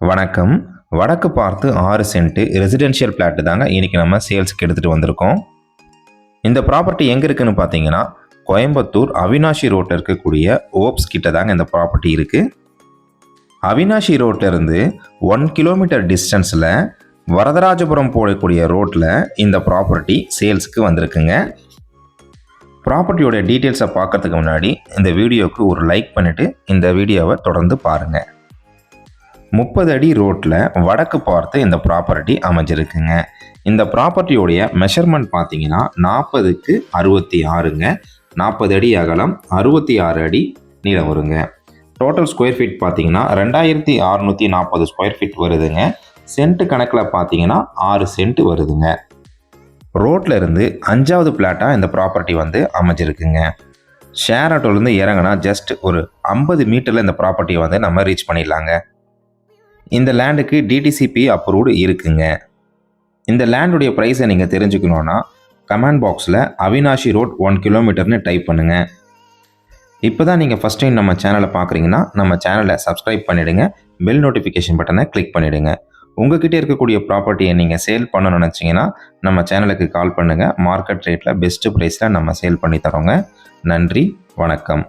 வணக்கம். வடக்கு பார்த்து 6 சென்ட் ரெசிடென்ஷியல் பிளாட் தாங்க இன்னைக்கு நம்ம சேல்ஸ்க்கு எடுத்துகிட்டு வந்திருக்கோம். இந்த ப்ராப்பர்ட்டி எங்கே இருக்குன்னு பார்த்தீங்கன்னா, கோயம்புத்தூர் அவினாஷி ரோட்டில் இருக்கக்கூடிய ஓப்ஸ் கிட்ட தாங்க இந்த ப்ராப்பர்ட்டி இருக்குது. அவினாஷி ரோட்டிலிருந்து 1 கிலோமீட்டர் டிஸ்டன்ஸில் வரதராஜபுரம் போகக்கூடிய ரோட்டில் இந்த ப்ராப்பர்ட்டி சேல்ஸுக்கு வந்திருக்குங்க. ப்ராப்பர்ட்டியோட டீட்டெயில்ஸை பார்க்கறதுக்கு முன்னாடி இந்த வீடியோவுக்கு ஒரு லைக் பண்ணிவிட்டு இந்த வீடியோவை தொடர்ந்து பாருங்கள். 30 அடி ரோட்டில் வடக்கு பார்த்து இந்த ப்ராப்பர்ட்டி அமைஞ்சிருக்குங்க. இந்த ப்ராப்பர்ட்டியோடைய மெஷர்மெண்ட் பார்த்தீங்கன்னா 40க்கு 66ங்க. 40 அடி அகலம், 66 அடி நீளம் வருங்க. டோட்டல் ஸ்கொயர் ஃபீட் பார்த்தீங்கன்னா 2640 ஸ்கொயர் ஃபீட் வருதுங்க. சென்ட் கணக்கில் பார்த்தீங்கன்னா 6 சென்ட் வருதுங்க. ரோட்டில் இருந்து 5வது பிளாட்டாக இந்த ப்ராப்பர்ட்டி வந்து அமைஞ்சிருக்குங்க. ஷேர் ஆட்டோலேருந்து இறங்கினா ஜஸ்ட் ஒரு 50 மீட்டரில் இந்த ப்ராப்பர்ட்டியை வந்து நம்ம ரீச் பண்ணிடலாங்க. இந்த லேண்டுக்கு டிடிசிபி அப்ரூவ்டு இருக்குங்க. இந்த லேண்டுடைய ப்ரைஸை நீங்கள் தெரிஞ்சுக்கணுன்னா கமெண்ட் பாக்ஸில் அவினாஷி ரோட் 1 கிலோமீட்டர்னு டைப் பண்ணுங்கள். இப்போ தான் நீங்கள் ஃபஸ்ட் டைம் நம்ம சேனலை பார்க்குறீங்கன்னா நம்ம சேனலை சப்ஸ்கிரைப் பண்ணிவிடுங்க. பெல் நோட்டிஃபிகேஷன் பட்டனை கிளிக் பண்ணிவிடுங்க. உங்ககிட்ட இருக்கக்கூடிய ப்ராப்பர்ட்டியை நீங்கள் சேல் பண்ணணும்னு நினச்சிங்கன்னா நம்ம சேனலுக்கு கால் பண்ணுங்கள். மார்க்கெட் ரேட்டில் பெஸ்ட்டு ப்ரைஸில் நம்ம சேல் பண்ணி தரோங்க. நன்றி, வணக்கம்.